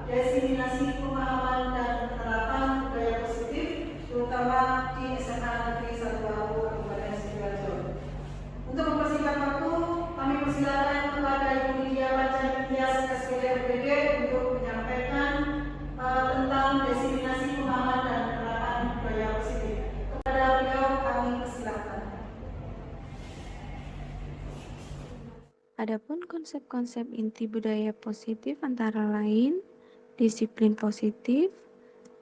diseminasi pemahaman dan penerapan budaya positif, terutama di SMA Negeri 1 Lampung, Kabupaten Sidoarjo. Untuk mempersingkat waktu, kami persilakan kepada Ibu Lydia Panjaitia SPD LPD untuk menyampaikan tentang diseminasi pemahaman dan penerapan budaya positif. Kepada beliau kami persilakan. Adapun konsep-konsep inti budaya positif antara lain disiplin positif,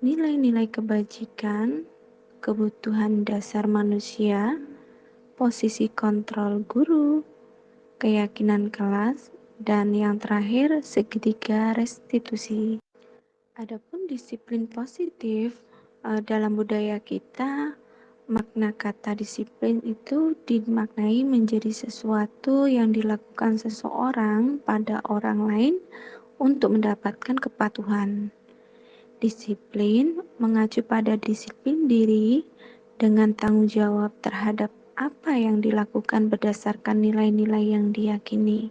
nilai-nilai kebajikan, kebutuhan dasar manusia, posisi kontrol guru, keyakinan kelas, dan yang terakhir segitiga restitusi. Adapun disiplin positif dalam budaya kita, makna kata disiplin itu dimaknai menjadi sesuatu yang dilakukan seseorang pada orang lain untuk mendapatkan kepatuhan. Disiplin mengacu pada disiplin diri dengan tanggung jawab terhadap apa yang dilakukan berdasarkan nilai-nilai yang diyakini.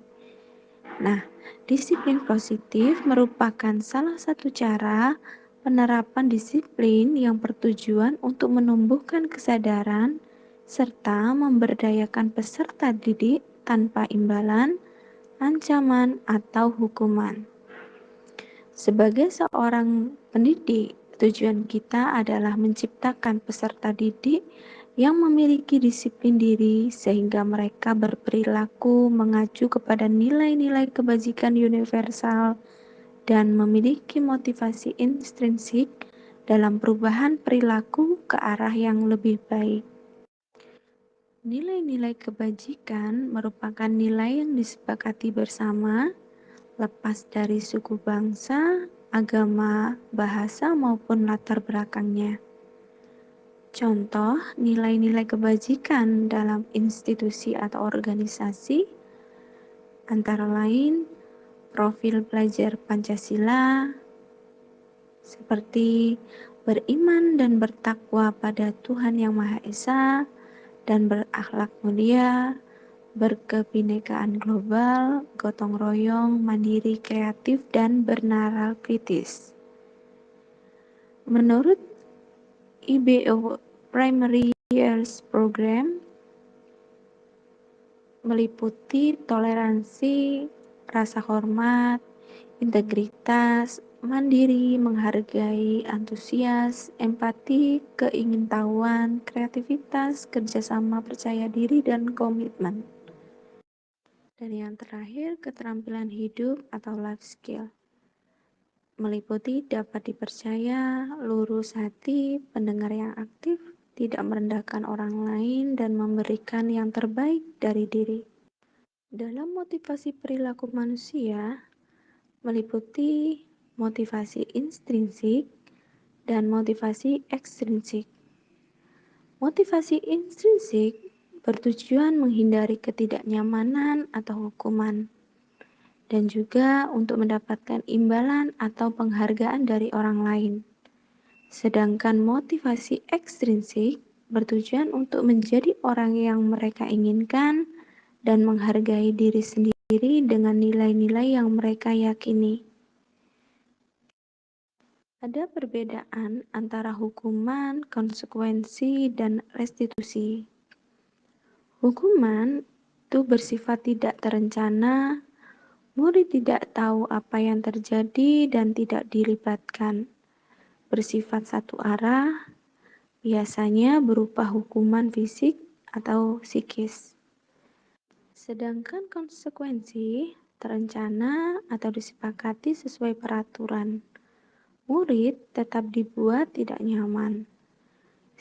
Nah, disiplin positif merupakan salah satu cara penerapan disiplin yang bertujuan untuk menumbuhkan kesadaran serta memberdayakan peserta didik tanpa imbalan, ancaman, atau hukuman. Sebagai seorang pendidik, tujuan kita adalah menciptakan peserta didik yang memiliki disiplin diri sehingga mereka berperilaku mengacu kepada nilai-nilai kebajikan universal dan memiliki motivasi intrinsik dalam perubahan perilaku ke arah yang lebih baik. Nilai-nilai kebajikan merupakan nilai yang disepakati bersama, lepas dari suku bangsa, agama, bahasa, maupun latar belakangnya. Contoh nilai-nilai kebajikan dalam institusi atau organisasi antara lain profil pelajar Pancasila seperti beriman dan bertakwa pada Tuhan Yang Maha Esa dan berakhlak mulia, berkebinekaan global, gotong royong, mandiri, kreatif, dan bernalar kritis. Menurut IBO Primary Years Program meliputi toleransi, rasa hormat, integritas, mandiri, menghargai, antusias, empati, keingintahuan, kreativitas, kerjasama, percaya diri, dan komitmen. Dan yang terakhir, keterampilan hidup atau life skill. Meliputi dapat dipercaya, lurus hati, pendengar yang aktif, tidak merendahkan orang lain, dan memberikan yang terbaik dari diri. Dalam motivasi perilaku manusia, meliputi motivasi intrinsik dan motivasi ekstrinsik. Motivasi intrinsik bertujuan menghindari ketidaknyamanan atau hukuman, dan juga untuk mendapatkan imbalan atau penghargaan dari orang lain. Sedangkan motivasi ekstrinsik bertujuan untuk menjadi orang yang mereka inginkan dan menghargai diri sendiri dengan nilai-nilai yang mereka yakini. Ada perbedaan antara hukuman, konsekuensi, dan restitusi. Hukuman itu bersifat tidak terencana, murid tidak tahu apa yang terjadi dan tidak dilibatkan. Bersifat satu arah, biasanya berupa hukuman fisik atau psikis. Sedangkan konsekuensi terencana atau disepakati sesuai peraturan. Murid tetap dibuat tidak nyaman.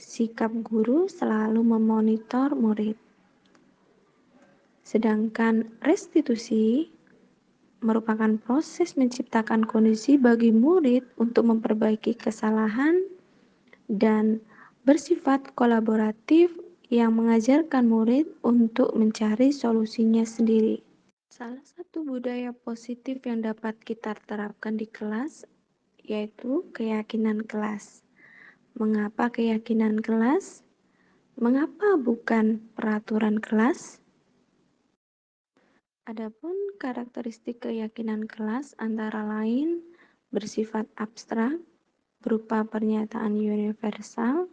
Sikap guru selalu memonitor murid. Sedangkan restitusi merupakan proses menciptakan kondisi bagi murid untuk memperbaiki kesalahan dan bersifat kolaboratif yang mengajarkan murid untuk mencari solusinya sendiri. Salah satu budaya positif yang dapat kita terapkan di kelas yaitu keyakinan kelas. Mengapa keyakinan kelas? Mengapa bukan peraturan kelas? Adapun karakteristik keyakinan kelas antara lain bersifat abstrak, berupa pernyataan universal,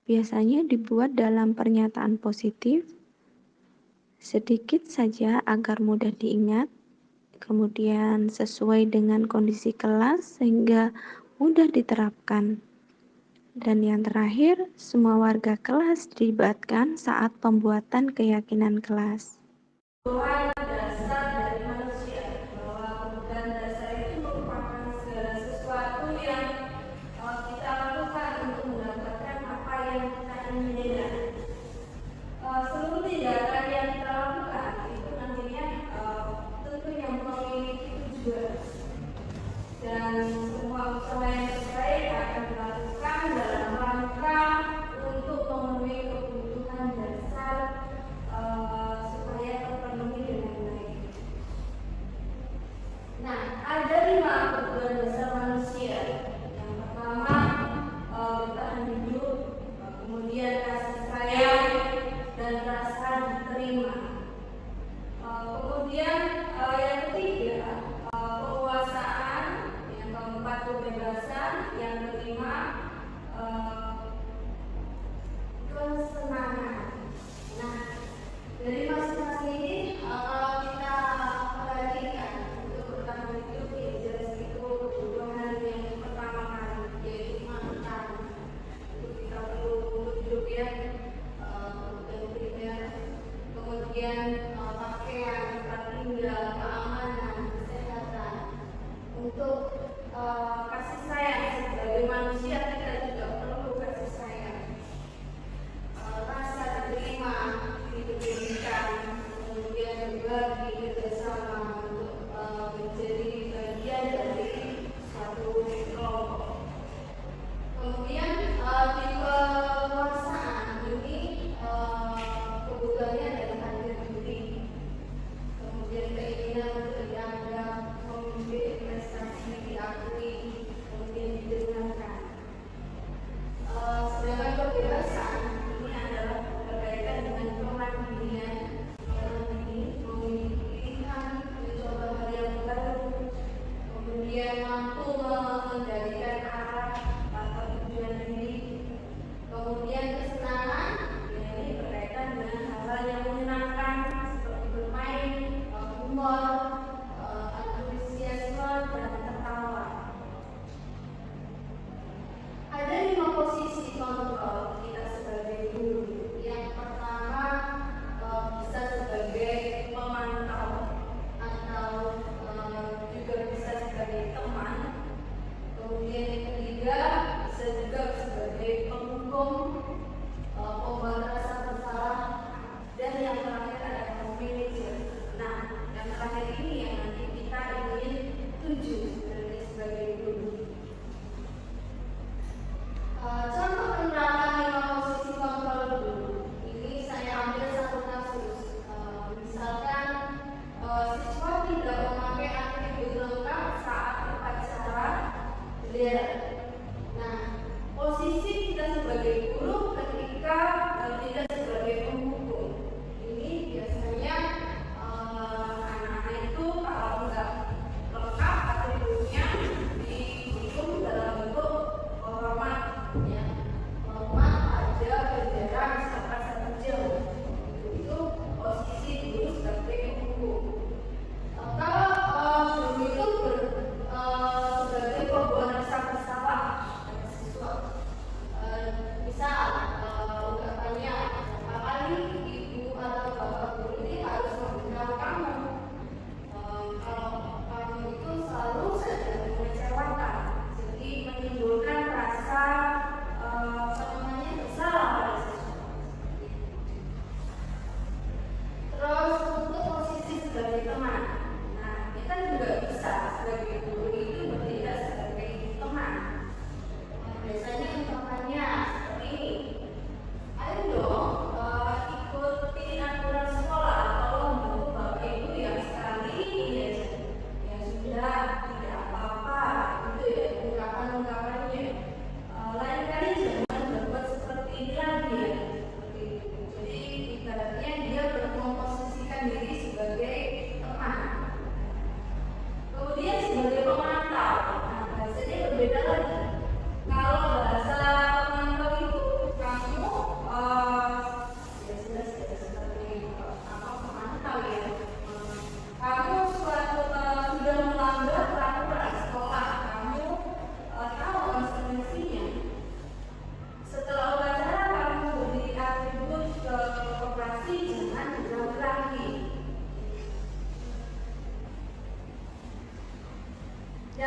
biasanya dibuat dalam pernyataan positif, sedikit saja agar mudah diingat, kemudian sesuai dengan kondisi kelas sehingga mudah diterapkan. Dan yang terakhir, semua warga kelas dilibatkan saat pembuatan keyakinan kelas. Kebutuhan dasar dari manusia, bahwa kebutuhan dasar itu merupakan segala sesuatu yang kita lakukan untuk mendapatkan apa yang kita inginkan. Seluruh tindakan yang kita lakukan itu nantinya tentunya memiliki tujuan, dan semua usaha yang terbaik akan dilakukan dalam rangka untuk memenuhi kebutuhan dasar supaya terpenuhi dengan baik. Nah, ada 5 kebutuhan dasar manusia. Yang pertama, bertahan hidup, kemudian kasih sayang dan rasa diterima. Kemudian yang ketiga, penguasaan, yang keempat kebebasan, yang kelima kesenangan. Nah, dari masing-masing ini kalau kita perhatikan, untuk bertahan hidup ya jelas itu kebutuhan yang pertama kali, yaitu makan. Itu kita perlu untuk hidup ya, kebutuhan primer. Kemudian pakaian, tempat tinggal, keamanan, kesehatan. Untuk kasih sayang, sebagai manusia kita juga perlu kasih sayang. Rasa diterima, diberikan, kemudian berbagi bersama untuk menjadi bagian dari suatu kelompok. Kemudian di kekuasaan ini kebutuhannya adalah harga diri, kemudian keinginan untuk dianggap, memimpin prestasi diakui, kemudian didengarkan. Sedangkan kebebasan ini adalah berkaitan dengan kemandirian, memiliki pilihan, mencoba hal yang baru, kemudian mampu mengendalikan arah atau tujuan diri. Kemudian kesenangan, ini berkaitan dengan hal-hal yang menyenangkan seperti bermain, humor, antusiasme, dan tertawa. Ada 5 posisi kontrol kita sebagai guru. Yang pertama bisa sebagai pemantau atau juga bisa sebagai teman. Kemudian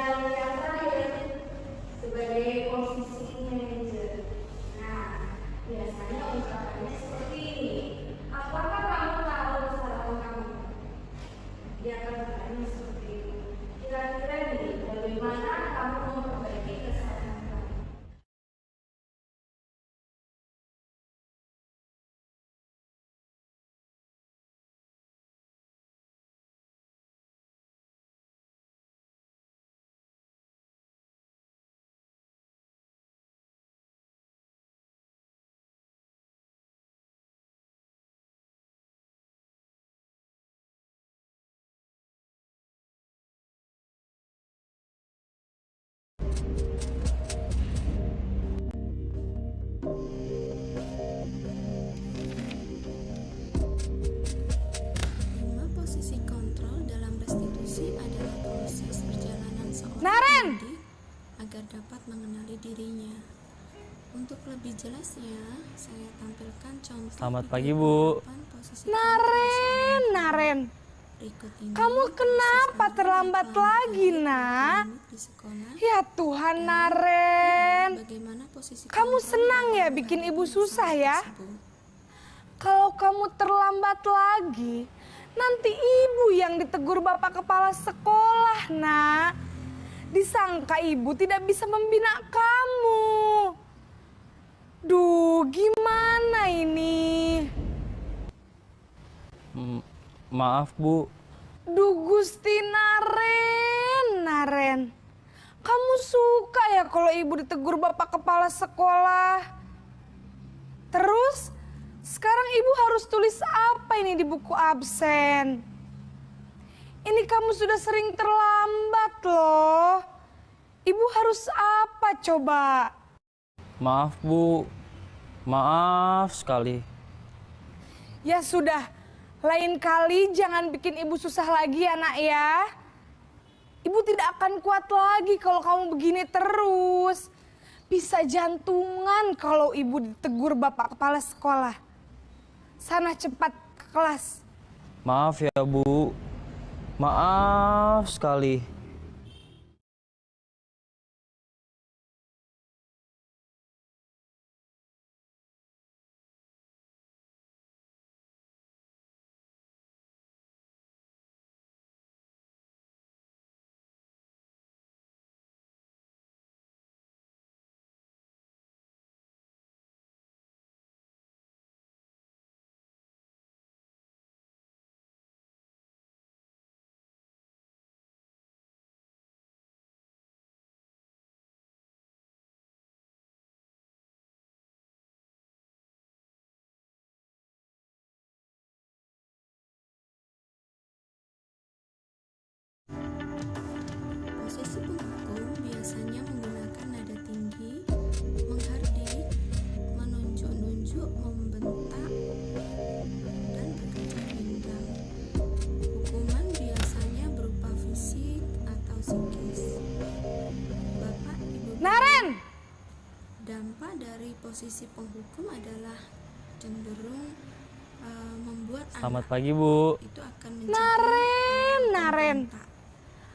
Dan yang terakhir, sebagai posisi manajer. Nah, biasanya ungkapannya seperti ini. Apakah kamu tahu kesalahan kamu? Dia akan bertanya seperti itu. Kira-kira nih, bagaimana kamu memperbaiki kesalahan kamu? Lima posisi kontrol dalam restitusi adalah proses perjalanan seorang Naren! pendidik agar dapat mengenali dirinya. Untuk lebih jelasnya, saya tampilkan contoh Selamat video pagi, Bu. penerapan posisi Naren, kontrol. Naren, Berikut ini kamu kenapa proses terlambat Anda lagi, terlambat nak? 20 menit di sekolah. Ya Tuhan, Dan Naren. bagaimana posisi Kamu kontrol senang ya dalam bikin menghadapi ibu susah masalah ya? tersebut. Kalau kamu terlambat lagi, nanti ibu yang ditegur bapak kepala sekolah, nak. Disangka ibu tidak bisa membina kamu. Duh, gimana ini? Maaf, Bu. Duh Gusti Naren, Naren. Kamu suka ya kalau ibu ditegur bapak kepala sekolah? Terus, sekarang ibu harus tulis apa ini di buku absen? Ini kamu sudah sering terlambat loh. Ibu harus apa coba? Maaf, Bu. Maaf sekali. Ya sudah, lain kali jangan bikin ibu susah lagi ya nak ya. Ibu tidak akan kuat lagi kalau kamu begini terus. Bisa jantungan kalau ibu ditegur bapak kepala sekolah. Sana cepat ke kelas. Maaf ya, Bu. Maaf sekali. Posisi penghukum biasanya menggunakan nada tinggi, menghardik, menunjuk-nunjuk, membentak, dan berkecak pinggang. Hukuman biasanya berupa fisik atau psikis. Bapak, Ibu, Naren! dampak dari posisi penghukum adalah cenderung membuat Selamat anak pagi, Bu. itu akan menjadi Naren. pemberontak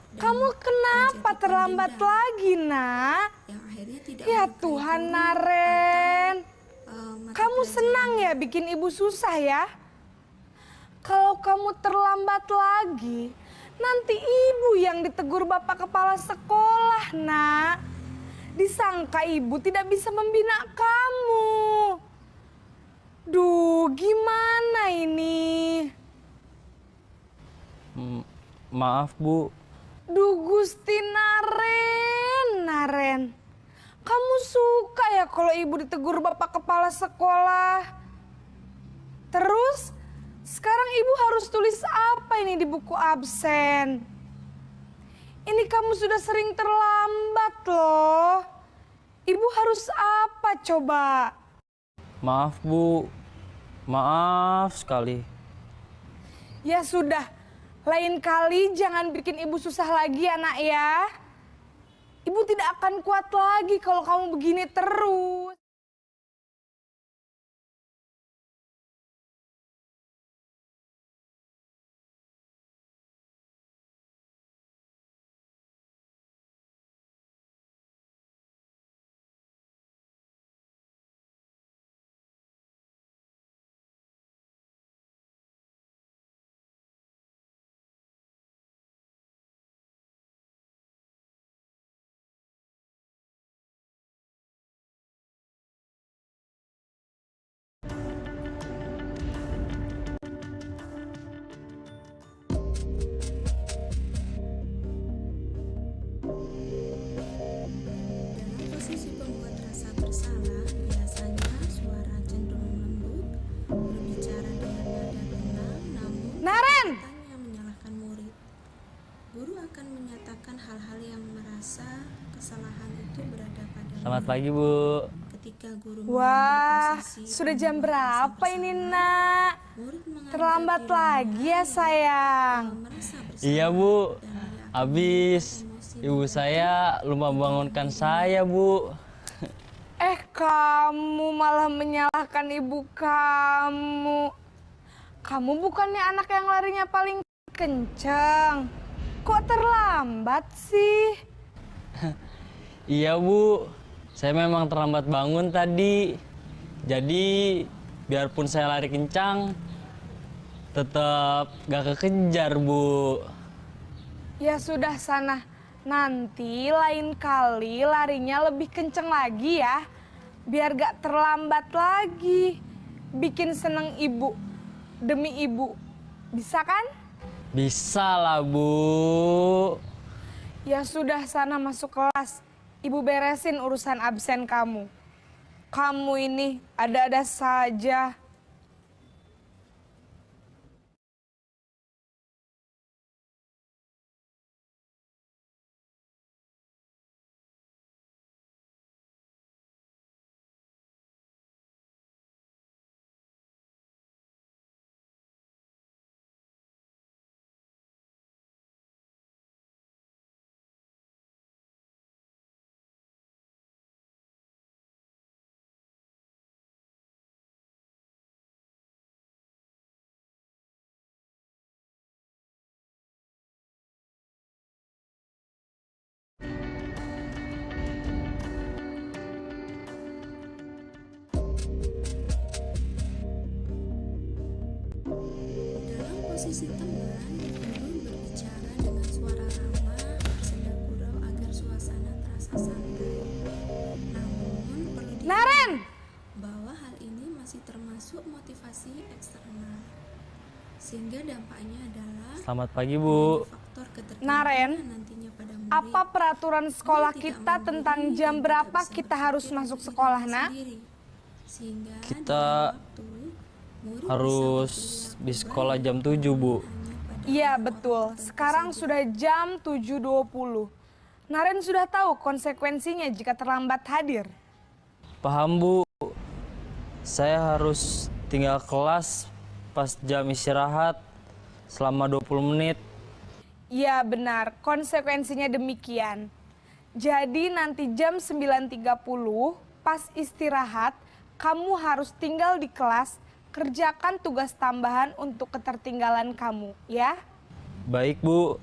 dan Kamu kenapa menjadi terlambat pendendam lagi nak? yang akhirnya tidak Ya menyukai Tuhan guru Naren. atau, mata Kamu pelajaran. senang ya bikin ibu susah ya? Kalau kamu terlambat lagi, nanti ibu yang ditegur bapak kepala sekolah, nak. Disangka ibu tidak bisa membina kamu. Duh, gimana ini? Maaf, Bu. Duh Gusti Naren, Naren. Kamu suka ya kalau ibu ditegur bapak kepala sekolah? Terus, sekarang ibu harus tulis apa ini di buku absen? Ini kamu sudah sering terlambat loh. Ibu harus apa coba? Maaf, Bu. Maaf sekali. Ya sudah, lain kali jangan bikin ibu susah lagi ya nak ya. Ibu tidak akan kuat lagi kalau kamu begini terus. kesalahan itu berada pada Selamat murid. pagi, Bu. Ketika guru Wah, mengambil posisi sudah jam pembuat berapa rasa ini, bersalah, Nak? murid menganggap Terlambat dirinya lagi ya, yang sayang. merasa bersalah Iya, Bu. dan dia akan Habis emosi ibu negatif. saya lupa bangunkan saya, Bu. Kamu malah menyalahkan ibu kamu. Kamu bukannya anak yang larinya paling kencang. Kok terlambat sih? Iya, Bu. Saya memang terlambat bangun tadi. Jadi, biarpun saya lari kencang, tetap gak kekejar, Bu. Ya sudah sana. Nanti lain kali larinya lebih kenceng lagi ya. Biar gak terlambat lagi. Bikin seneng ibu. Demi ibu. Bisa kan? Bisa lah, Bu. Ya sudah sana masuk kelas. Ibu beresin urusan absen kamu. Kamu ini ada-ada saja. Dalam posisi tenang, guru berbicara dengan suara ramah, bersenda gurau agar suasana terasa santai. Namun perlu Naren! bahwa hal ini masih termasuk motivasi eksternal, sehingga dampaknya adalah Selamat pagi, Bu. faktor keterkaitan Naren, nantinya pada murid. Apa peraturan sekolah Murid tidak kita mandiri tentang dan jam tidak berapa bisa kita harus berpikir masuk untuk sekolah, dirinya Nak? sendiri. Sehingga Kita dalam waktu, murid bisa Harus berperilaku di sekolah baik jam 7, Bu. hanya pada Iya orang betul, tertentu sekarang saja. sudah jam 7.20. Naren sudah tahu konsekuensinya jika terlambat hadir. Paham, Bu. Saya harus tinggal kelas pas jam istirahat selama 20 menit. Iya benar, konsekuensinya demikian. Jadi nanti jam 9.30 pas istirahat, kamu harus tinggal di kelas, kerjakan tugas tambahan untuk ketertinggalan kamu, ya. Baik, Bu.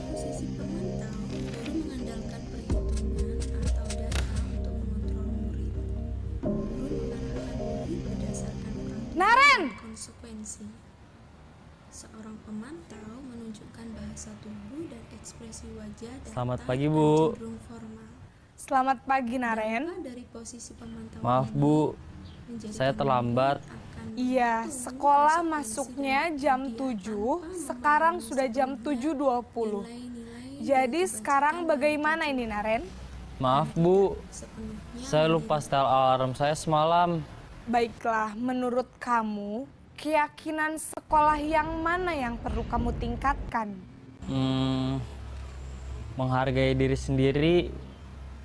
Posisi pemantau, guru mengandalkan perhitungan atau data untuk mengontrol murid. Guru mengarahkan murid berdasarkan peraturan Naren! dan konsekuensi. Seorang pemantau menunjukkan bahasa tubuh dan ekspresi wajah Selamat datar pagi, dan Bu. cenderung formal. Selamat pagi, Naren. Dampak dari posisi pemantau Maaf, ini Bu. menjadikan Saya terlambat. murid akan Iya, menghitung sekolah konsekuensi masuknya dan jam dia 7, tanpa sekarang memahami sudah jam sebelumnya 7.20. nilai-nilai Jadi yang sekarang dibacakan bagaimana dalam ini, Naren? Maaf, Bu. sepenuhnya Saya lupa setel alarm saya semalam. Baiklah, menurut kamu, keyakinan sekolah yang mana yang perlu kamu tingkatkan? Menghargai diri sendiri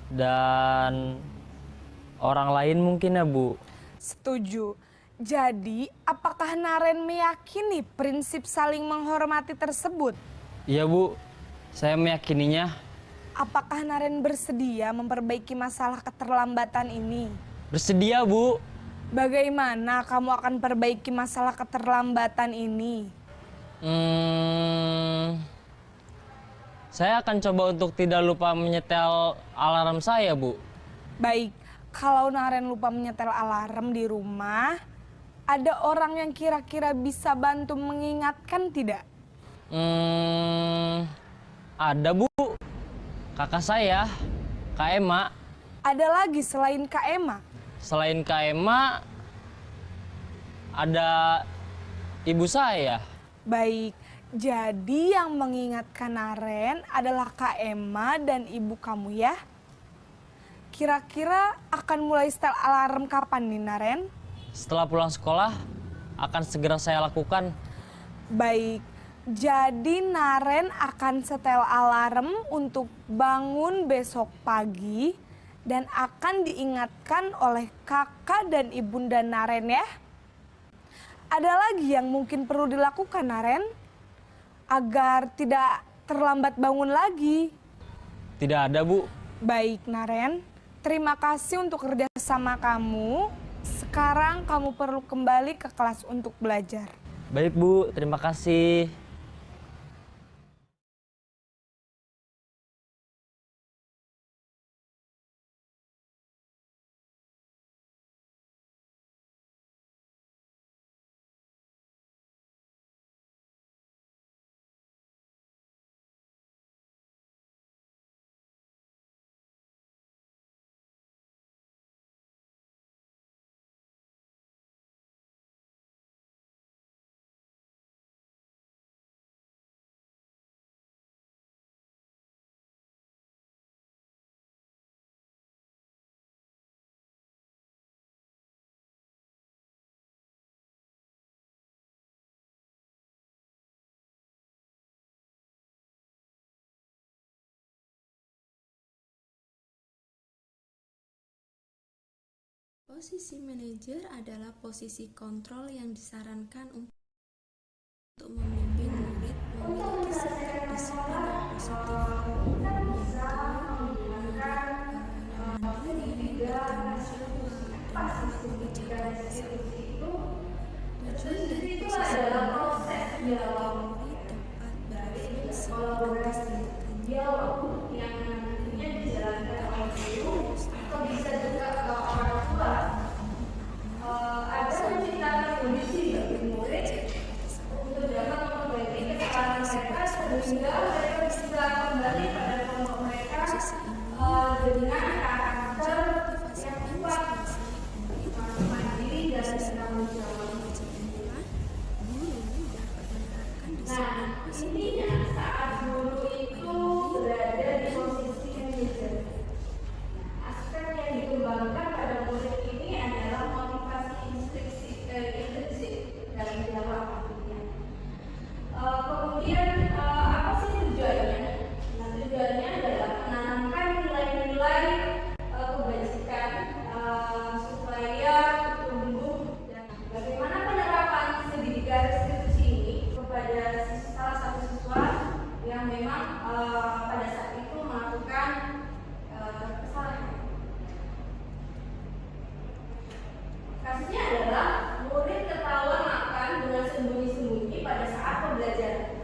dan orang lain mungkin ya, Bu. Setuju. Jadi, apakah Naren meyakini prinsip saling menghormati tersebut? Iya, Bu. Saya meyakininya. Apakah Naren bersedia memperbaiki masalah keterlambatan ini? Bersedia, Bu. Bagaimana kamu akan perbaiki masalah keterlambatan ini? Saya akan coba untuk tidak lupa menyetel alarm saya, Bu. Baik, kalau Naren lupa menyetel alarm di rumah, ada orang yang kira-kira bisa bantu mengingatkan tidak? Ada, Bu. Kakak saya, Kak Ema. Ada lagi selain Kak Ema? Selain Kak Ema, ada ibu saya. Baik, jadi yang mengingatkan Naren adalah Kak Ema dan ibu kamu ya? Kira-kira akan mulai setel alarm kapan nih Naren? Setelah pulang sekolah, akan segera saya lakukan. Baik, jadi Naren akan setel alarm untuk bangun besok pagi dan akan diingatkan oleh kakak dan ibunda Naren ya. Ada lagi yang mungkin perlu dilakukan Naren agar tidak terlambat bangun lagi? Tidak ada, Bu. Baik Naren, terima kasih untuk kerjasama kamu. Sekarang kamu perlu kembali ke kelas untuk belajar. Baik, Bu. Terima kasih. Posisi manajer adalah posisi kontrol yang disarankan untuk membimbing murid memiliki sikap disiplin yang positif, yaitu murid yang mandiri, bertanggung jawab, dan mampu bicara bahasa. Tujuan dari posisi ini adalah agar murid dapat berefleksi atas tindakannya. Ada menciptakan kondisi bagi murid untuk dapat memperbaiki kesalahan mereka sehingga mereka bisa kembali pada kelompok mereka dengan karakter yang kuat, mandiri dan bertanggung jawab. Nah, intinya saat guru itu berada di posisi manajer, aspek yang dikembangkan pada murid ini adalah motivasi intrinsik dari jawab artinya. Kemudian apa sih tujuannya? Nah, tujuannya adalah menanamkan nilai-nilai kebajikan supaya tumbuh. Dan bagaimana penerapan pendidikan restitusi ini kepada salah satu siswa yang memang pada saat itu melakukan kesalahan. Kasusnya adalah murid ketahuan makan dengan sembunyi-sembunyi pada saat pembelajaran.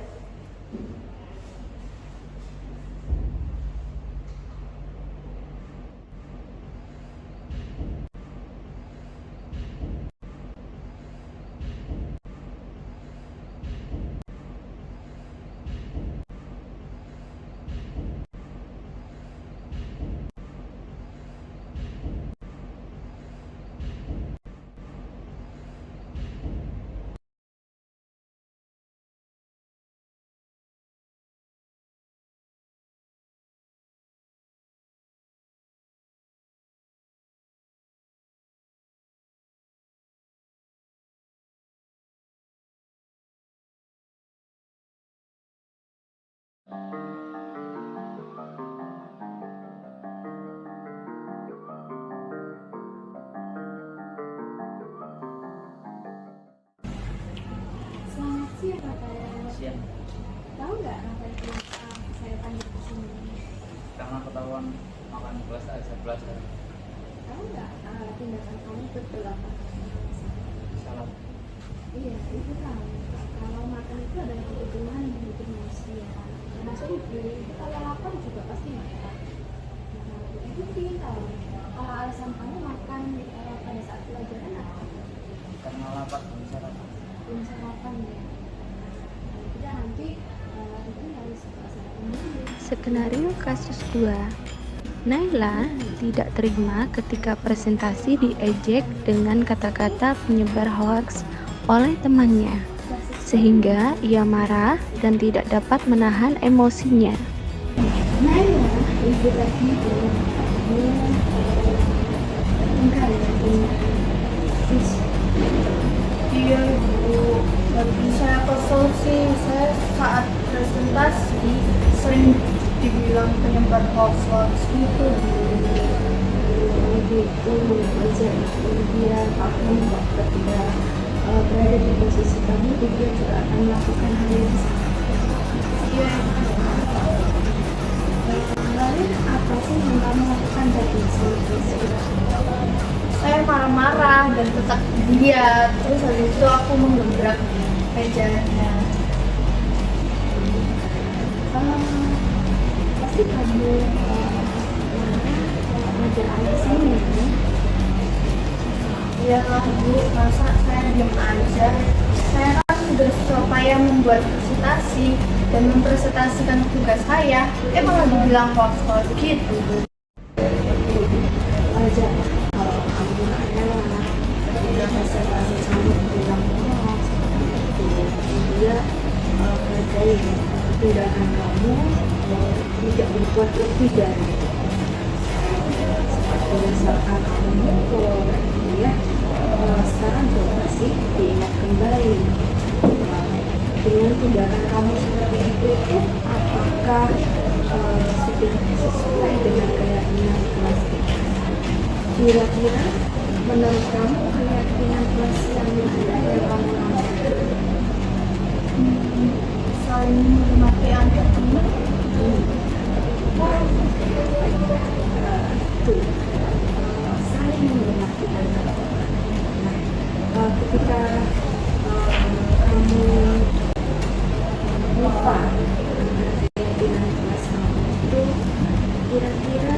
Selamat siang Rafael. Siang. Tahu nggak Rafael kenapa saya panggil ke sini? Karena ketahuan makan kelas A11. Tahu nggak tindakan kamu betul apa? Salah. Iya, itu tahu. Kalau makan itu adalah kebutuhan hidup manusia. termasuk ibu itu kalau lapar juga pasti makan. Nah, ibu ingin tahu kalau alasan kamu makan pada saat pelajaran apa? Karena lapar belum sarapan. Belum sarapan ya. Nah, tidak nanti ibu harus sarapan dulu. Skenario kasus 2. Naila tidak terima ketika presentasi diejek dengan kata-kata penyebar hoaks oleh temannya, sehingga ia marah dan tidak dapat menahan emosinya. Naila, ibu tadi bilang kamu enggak ya Iya Bu, tapi saya kesel sih. Saya saat presentasi sering dibilang penyebar hoax gitu. gitu wajar dia akan ketika berada di posisi kamu dia juga akan melakukan hal yang sama. Iya. Lalu apa sih yang kamu lakukan tadi? Saya marah-marah dan tetap dia. Terus habis itu aku menggebrak mejanya. Pasti kamu wajar aja sih ini. Iya lah Bu, masa saya diam aja. Saya kan sudah supaya membuat presentasi dan mempresentasikan tugas saya, malah dibilang hoax gitu. Wajar kalau kamu rela udah presentasi sama bilang seperti itu dia hargai tindakan kamu tidak berbuat lebih dari itu. Berdasarkan kamu mukul dia sekarang coba sih diingat kembali dengan tindakan kamu seperti itu apakah sudah sesuai dengan keyakinan kelas kita? Kira-kira menurut kamu keyakinan kelas yang mana yang kamu lakukan? Saling menghormati antar teman. Saling menghormati antar teman. Nah, ketika kamu lupa keyakinan kelas kamu itu, kira-kira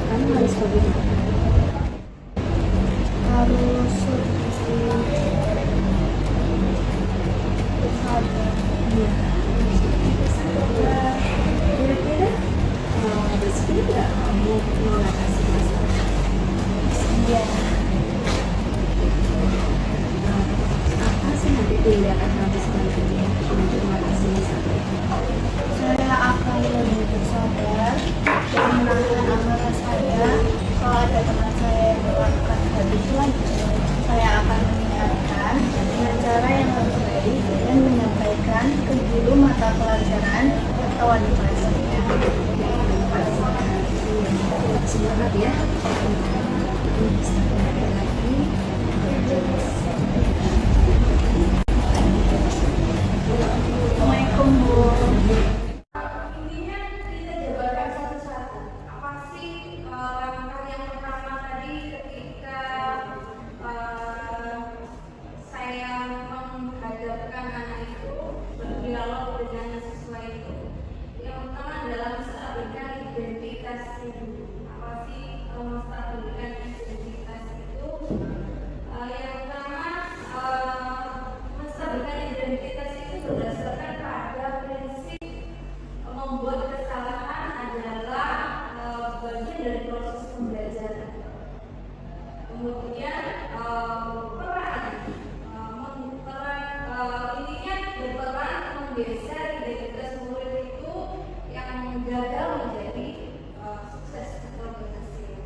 kamu harus bagaimana? Harus lebih bersabar. Iya, harus lebih bersabar. Kira-kira bisa nggak kamu mengatasi masalah? Iya. Apa sih nanti tindakan kamu selanjutnya untuk mengatasi masalah itu? Saya akan lebih bersabar dan menahan amarah saya. Kalau ada teman saya yang melakukan hal itu lagi, saya akan mengingatkan dengan cara yang lebih baik dan menyampaikan ke guru mata pelajaran atau adik kelasnya. Semangat ya. Bisa kembali lagi. Assalamualaikum Bu. Intinya kita jabarkan satu-satu. Apa sih langkah yang pertama tadi ketika saya menghadapkan anak itu berdialog dengan siswa itu? Yang pertama adalah menstabilkan identitasnya dulu. Apa sih menstabilkan identitas itu? Yang pertama menstabilkan identitas itu berdasarkan pada prinsip membuat kesalahan adalah bagian dari proses pembelajaran. Kemudian intinya berperan menggeser identitas murid itu yang gagal menjadi sukses atau berhasil.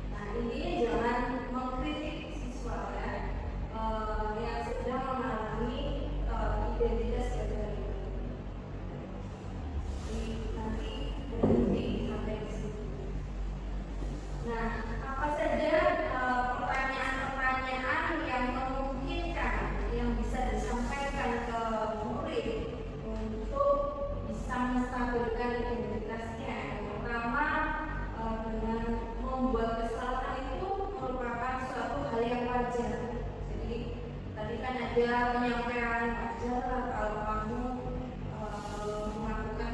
Nah, intinya jangan mengkritik siswa ya, yang sedang mengalami identitas gagal itu. Nanti berhenti sampai di situ. Nah, apa saja pertanyaan-pertanyaan yang memungkinkan yang bisa disampaikan ke murid untuk bisa menstabilkan identitasnya? Yang pertama, dengan membuat kesalahan itu merupakan suatu hal yang wajar. Jadi tadi kan ada penyampaian wajar kalau kamu melakukan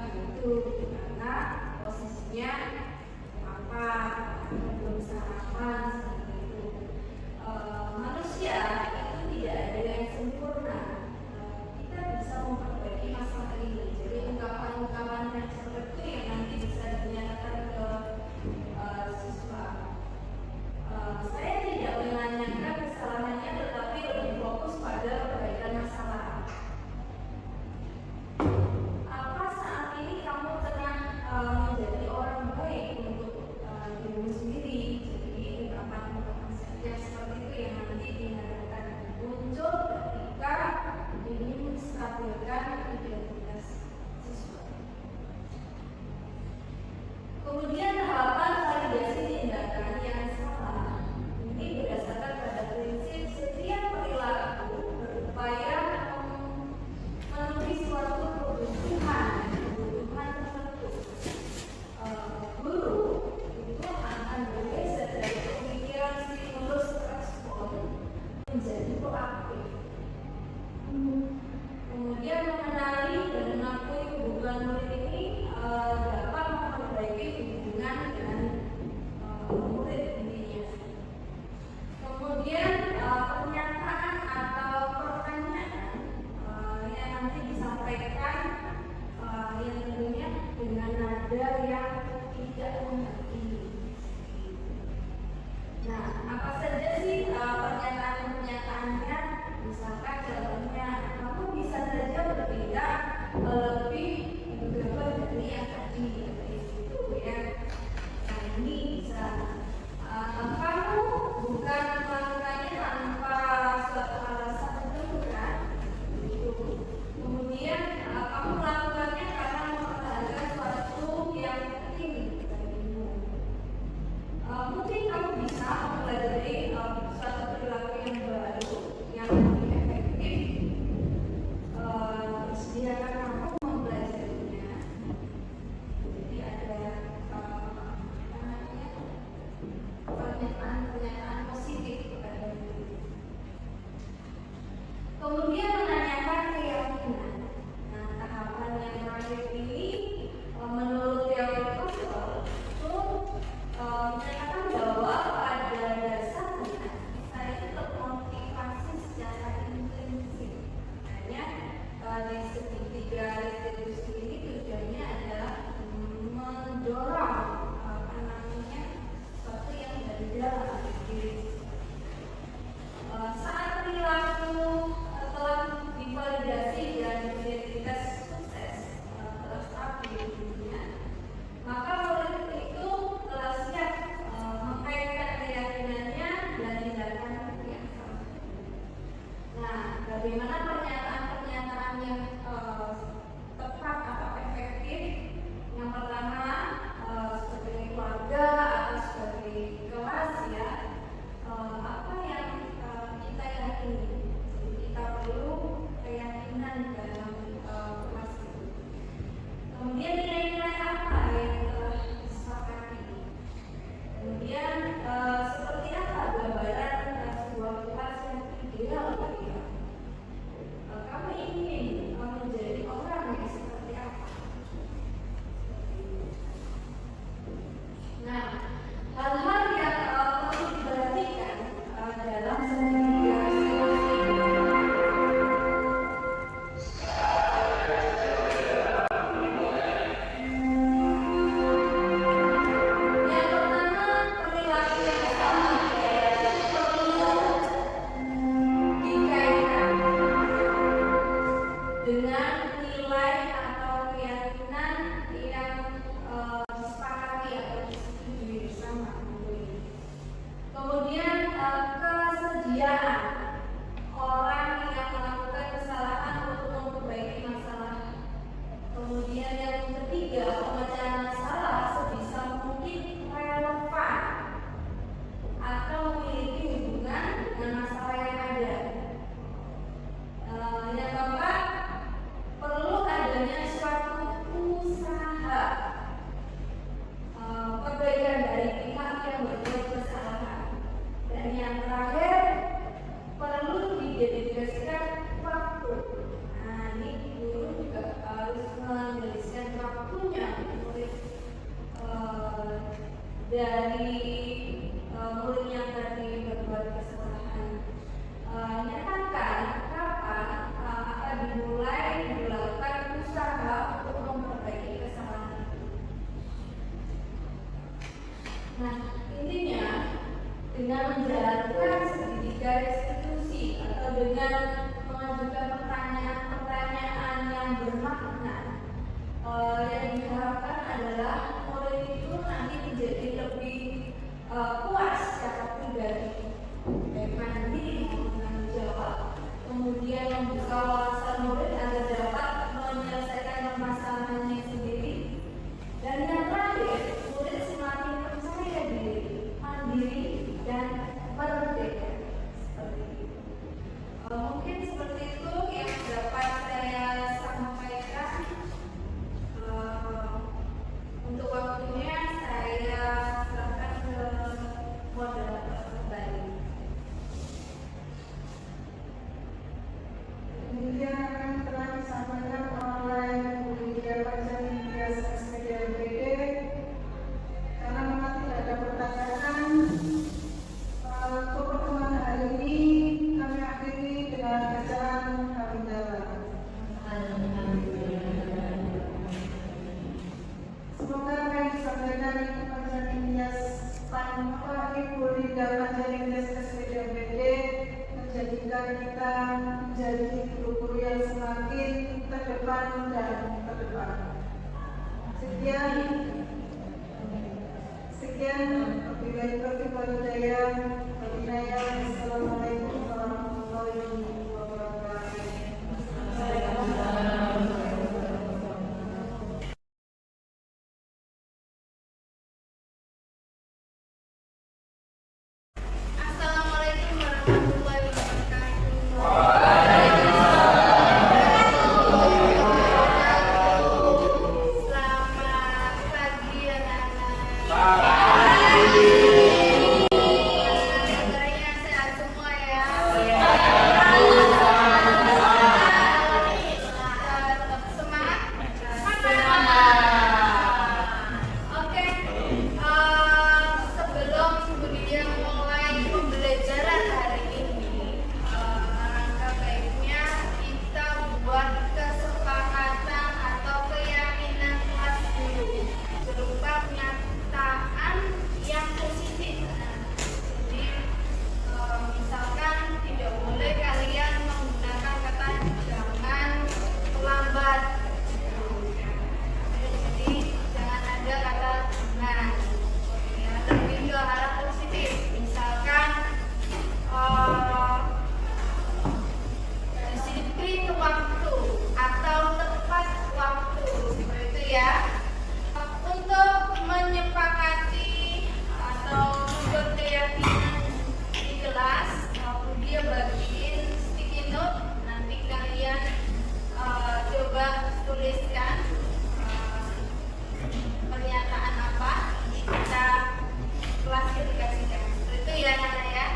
Kemudian tahapan validasi tindakan yang salah ini berdasarkan pada prinsip setiap perilaku berupaya memenuhi suatu kebutuhan tertentu. Guru itu akan bergeser dari pemikiran stimulus respon menjadi proaktif. Kemudian mengenali dan mengakui kebutuhan murid ini dapat memperbaiki hubungan dengan murid intinya. Kemudian pernyataan atau pertanyaan yang nanti disampaikan yang tentunya dengan nada yang tidak mengerti. Nah, apa saja sih pernyataan-pernyataannya? Misalkan contohnya, kamu bisa saja bertindak lebih berbeda dari yang tadi, itu ya. Nah, ini bisa kamu bukan melakukannya tanpa suatu alasan tertentu kan? Gitu. Kemudian kamu melakukannya karena mempertahankan suatu yang penting bagimu. Mungkin kamu bisa mempelajari suatu perilaku yang baru yang lebih efektif. Sediakan kamu mempelajarinya. Jadi ada pernyataan positif kepada diri. Kemudian menanyakan keyakinan. Nah, tahapan yang terakhir ini menurut teori Kurzweil itu menyatakan bahwa pada dasarnya kita itu termotivasi secara intrinsik. Hanya di segitiga retribusi ini tujuannya adalah mendorong sesuatu yang dari dalam diri. Saat perilaku telah divalidasi dan identitas sukses telah stabil dunia, maka murid itu telah siap mengkaitkan keyakinannya dan tindakan yang sama. Nah, bagaimana pernyataan-pernyataan yang tepat atau efektif? Yang pertama sebagai keluarga atau sebagai kelas ya, apa yang kita yakini. Jadi kita perlu keyakinan dalam kelas itu. Kemudian nilai-nilai apa yang telah disepakati. Kemudian seperti apa gambaran sebuah kelas yang ideal bagi kamu. Kamu ingin menjadi orang yang seperti apa? Nah, hal-hal yang perlu diperhatikan dalam segitiga yang pertama, perilaku yang sama perlu dikaitkan dengan nilai atau keyakinan yang disepakati atau disetujui bersama. Kemudian kesediaan orang yang melakukan kesalahan untuk memperbaiki masalah. Kemudian yang ketiga, pemecahan masalah sebisa mungkin relevan atau memiliki hubungan dengan masalah yang ada. Yang keempat, perlu adanya suatu usaha perbaikan dari pihak yang berbuat kesalahan. Dan yang terakhir, perlu didedikasikan waktu. Nah, ini guru juga harus menghabiskan waktunya murid dari murid yang tadi berbuat kesalahan. Nyatakan kapan akan dimulai dilakukan usaha untuk memperbaiki kesalahan. Nah, intinya dengan menjalankan segitiga restitusi atau dengan mengajukan pertanyaan-pertanyaan yang bermakna, yang diharapkan adalah murid itu nanti menjadi lebih puas secara pribadi, baik mandiri maupun tanggung jawab, kemudian membuka wawasan murid agar dapat menyelesaikan permasalahannya sendiri, dan yang terakhir, murid Semoga apa yang disampaikan Ibu Panjani Nias Ibu Linda Panjani Nias SPD menjadikan kita menjadi guru-guru yang semakin terdepan dan terdepan. Sekian, wabillahi taufiq wal hidayah. Assalamualaikum warahmatullahi wabarakatuh. Assalamualaikum warahmatullahi wabarakatuh. Selamat pagi anak-anak. Kabarnya sehat semua ya. Tetap semangat. Oke. Sebelum Budia mulai pembelajaran hari ini, alangkah baiknya kita buat kesepakatan atau keyakinan kelas dulu berupa pernyataan yang positif. Jadi misalkan tidak boleh kalian menggunakan kata jangan terlambat. Jadi jangan ada kata jangan. Ya, lebih ke arah positif. Misalkan disiplin waktu atau tepat waktu, seperti itu ya. Untuk menyepakati atau membuat keyakinan di kelas, dia bagiin sticky note. Nanti kalian coba tuliskan pernyataan apa, nanti kita klasifikasikan. Seperti itu ya Nana ya.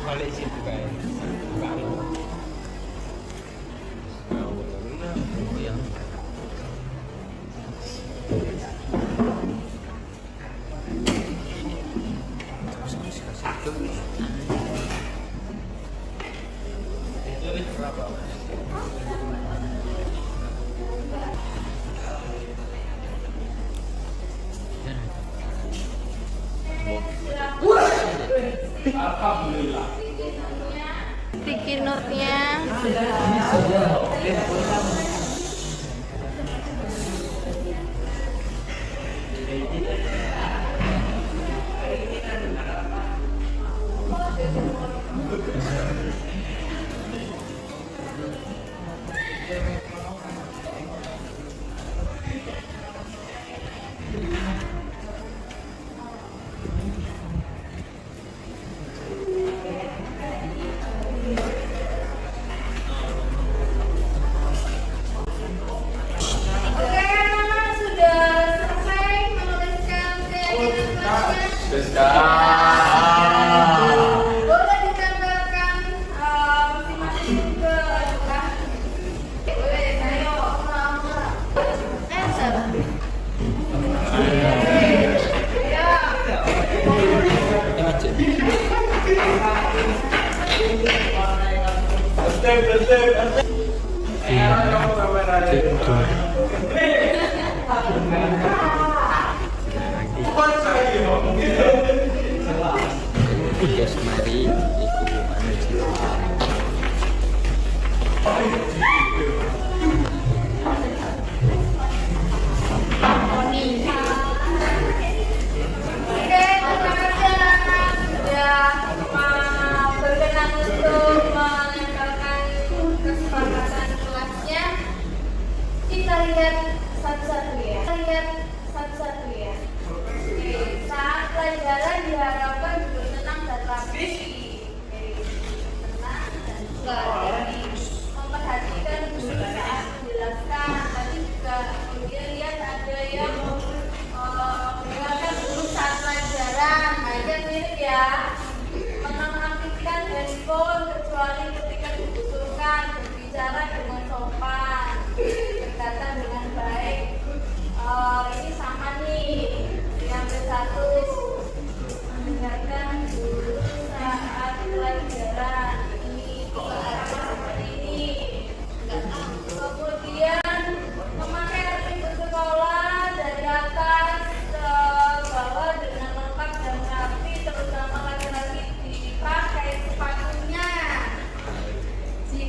Balik situ kan. Alhamdulillah. Sticky note-nya. Oke, anak-anak sudah selesai menuliskan keyakinan kelasnya. Boleh ditempelkan masing-masing ke depan. Boleh, ayo. Salah. Yes, mari ikut Oke, terima kasih anak-anak sudah berkenan untuk menempelkan kesepakatan kelasnya. Kita lihat satu-satu ya. Oke, saat pelajaran diharapkan juga tenang dan rapi.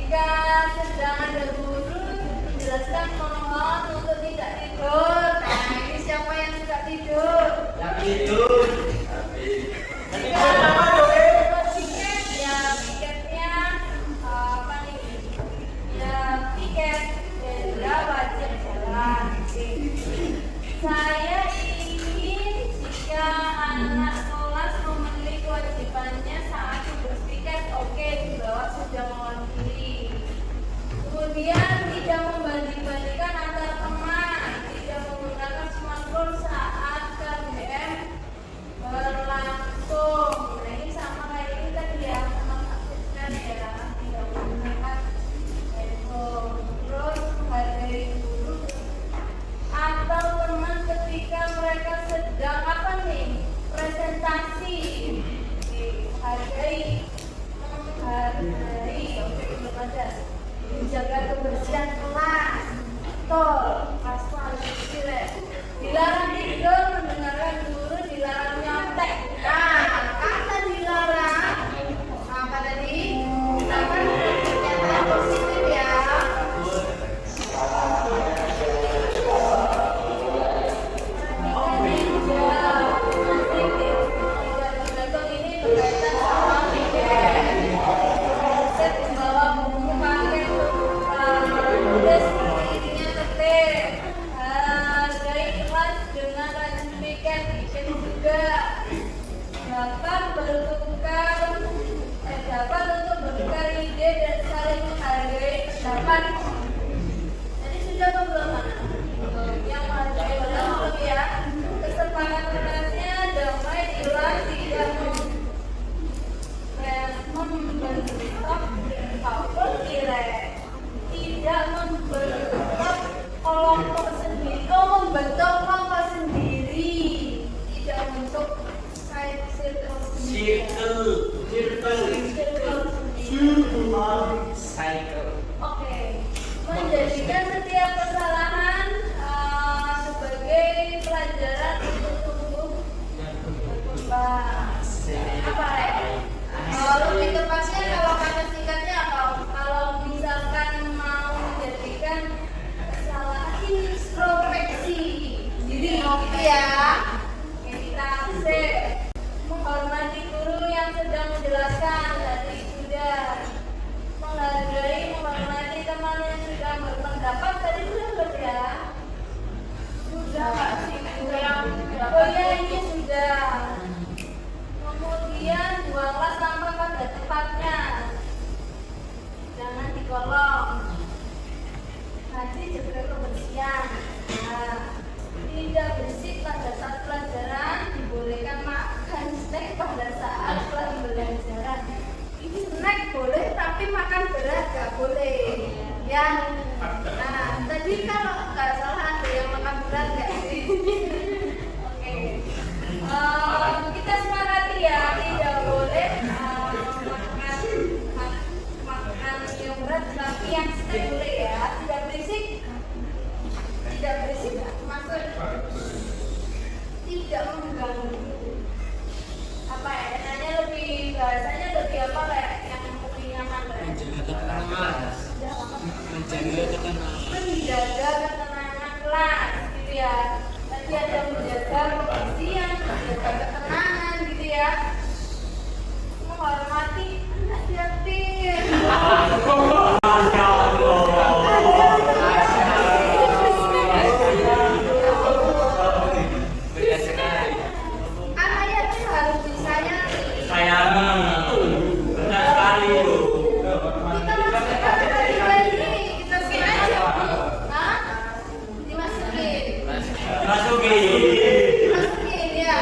Jika sedang ada guru, jelaskan mohon untuk tidak tidur. Nah, ini siapa yang suka tidur? Yang tidur. Jika dapat tiket, ya tiketnya apa nih? Ya tiket Hendra wajib jalan. Saya ingin jika anak kelas memenuhi kewajibannya saat bertiket, oke, dibawa sudah mewakili. Kemudian tidak membanding-bandingkan antar teman, tidak menggunakan smartphone saat KBM berlangsung. Nah ini sama kayak ini tadi ya, teman aktifkan ya, tidak menggunakan handphone. Terus menghargai guru atau teman ketika mereka sedang apa nih, presentasi. Menghargai, oke, belum ada. Menjaga kebersihan kelas. Betul, pasal kecil ya. Dilarang tidur, mendengarkan guru, dilarang nyontek. Nah, kata dilarang apa tadi? Kenapa pernyataan positif ya? Ini berkaitan sama set membawa buku paket udah seperti ininya tertib. Hargai kelas dengan rajin piket juga dapat untuk bertukar ide dan saling menghargai pendapat. Jadi sudah belum yang menghargai pendapat ya. Kesepakatannya damai jelas, tidak membentuk tidak membentuk kelompok sendiri, membentuk kelompok sendiri, tidak membentuk circle sendiri. Cycle. Oke, menjadikan setiap kesalahan sebagai pelajaran untuk tumbuh berkembang. Apa ya? Kalau lebih tepatnya, kalau kata singkatnya apa? Kalau misalkan mau menjadikan kesalahan introspeksi diri, gitu ya. Oke, kita save. Menghormati guru yang sedang menjelaskan, tadi sudah. Menghargai, menghormati teman yang sudah berpendapat, tadi sudah belum ya? Sudah nggak sih? Oh ya, ini sudah. Kemudian buanglah sampah pada tempatnya, jangan di kolong. Nanti jaga kebersihan. Nah, tidak bersih pada saat pelajaran, dibolehkan makan snack pada saat pembelajaran. Ini snack boleh, tapi makan berat gak boleh. Ya. Nah, tadi kalau nggak salah ada yang makan berat nggak sih? Oke. Kita sepakati ya, tidak boleh makan yang berat, tapi yang snack boleh ya. Tidak berisik, maksud tidak mengganggu. Apa ya? Bahasanya lebih apa kayak yang lebih nyaman kayak? Menjaga ketenangan kelas, gitu ya. Tadi ada menjaga kebersihan, menjaga ketenangan, gitu ya. Menghormati anak yatim. Anak yatim harus disayangi. Benar sekali. Kita masukin aja. Hah? Dimasukin. Masukin ya.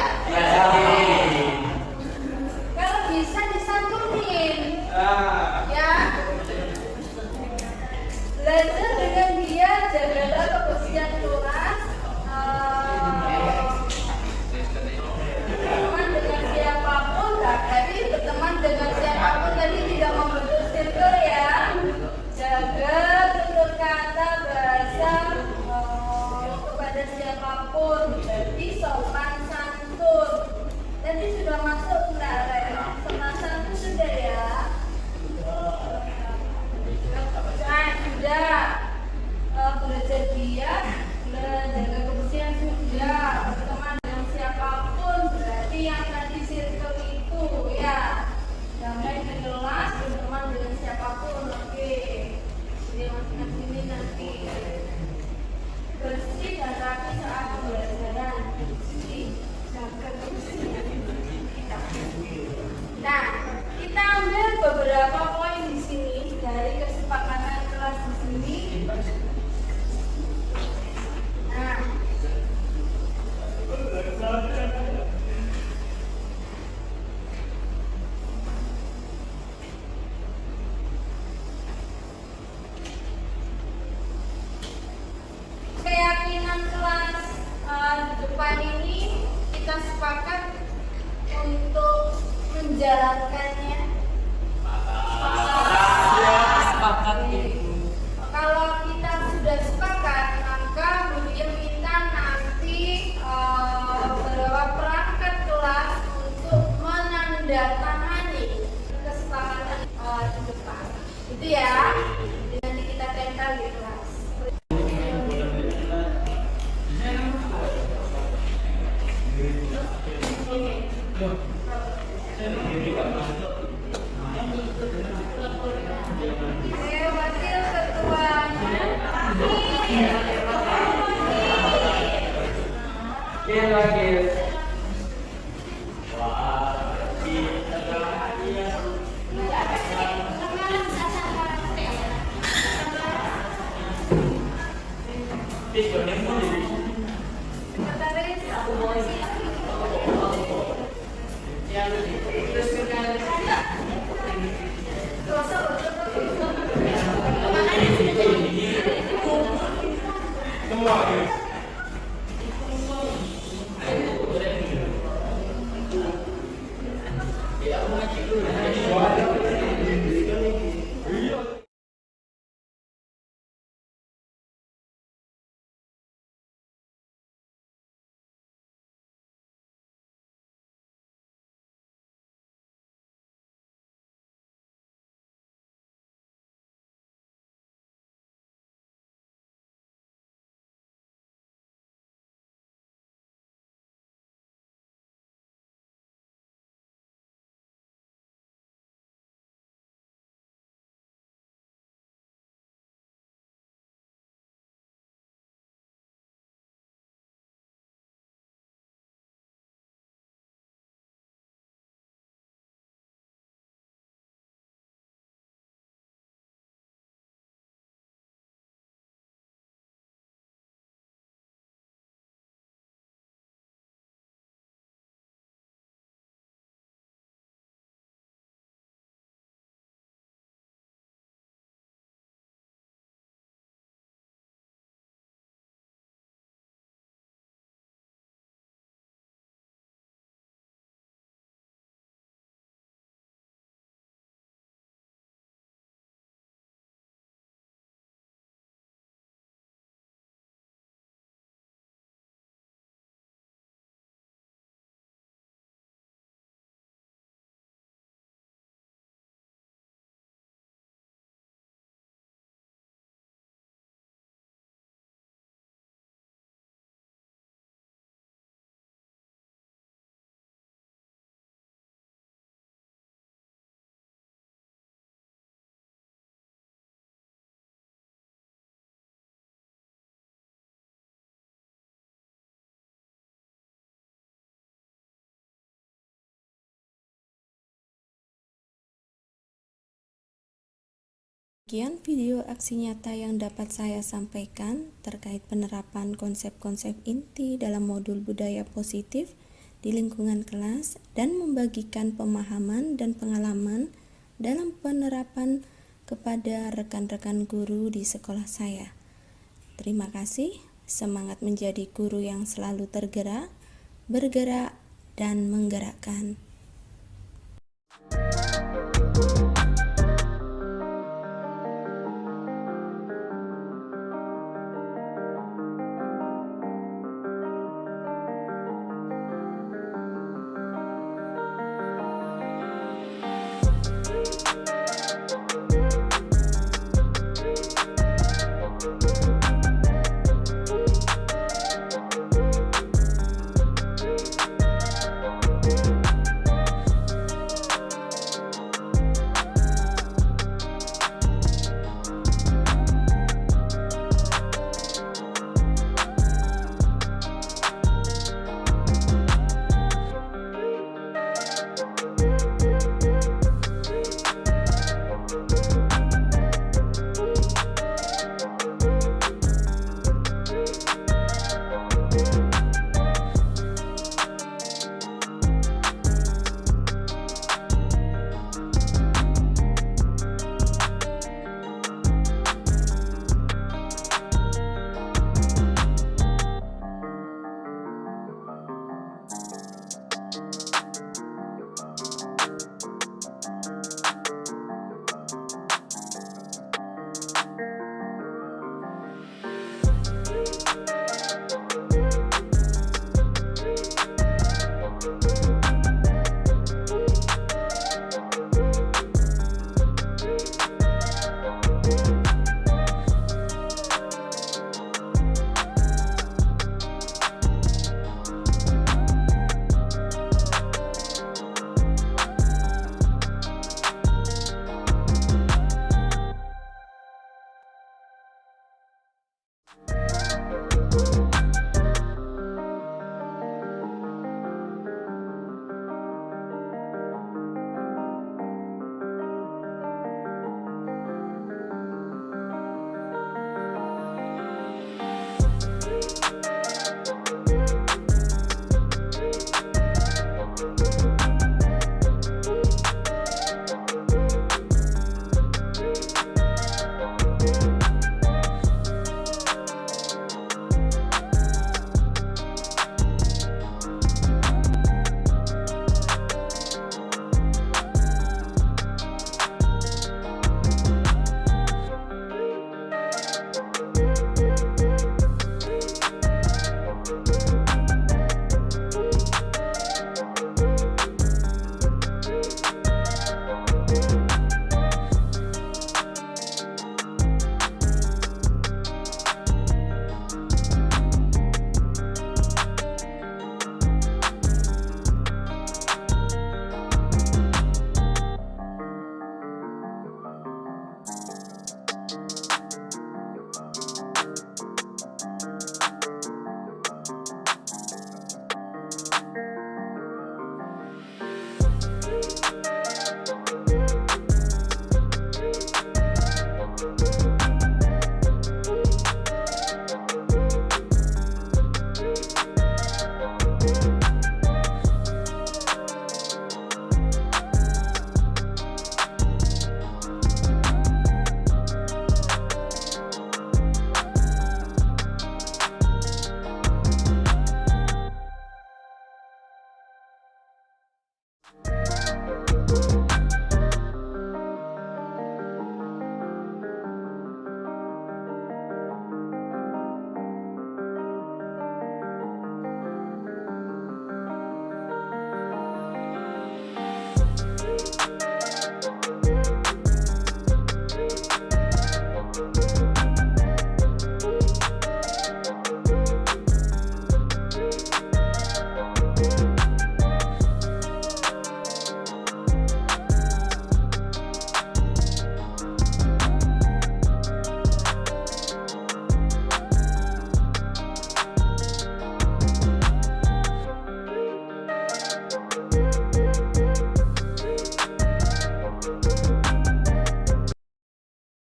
menjalankannya? Kalau kita sudah sepakat, maka Bu Diem minta nanti beberapa perangkat kelas untuk menandatangani kesepakatan di depan. Itu ya. Nanti kita tempel di kelas. Saya wakil ketuanya. Sekian video aksi nyata yang dapat saya sampaikan terkait penerapan konsep-konsep inti dalam modul budaya positif di lingkungan kelas dan membagikan pemahaman dan pengalaman dalam penerapan kepada rekan-rekan guru di sekolah saya. Terima kasih, semangat menjadi guru yang selalu tergerak, bergerak, dan menggerakkan.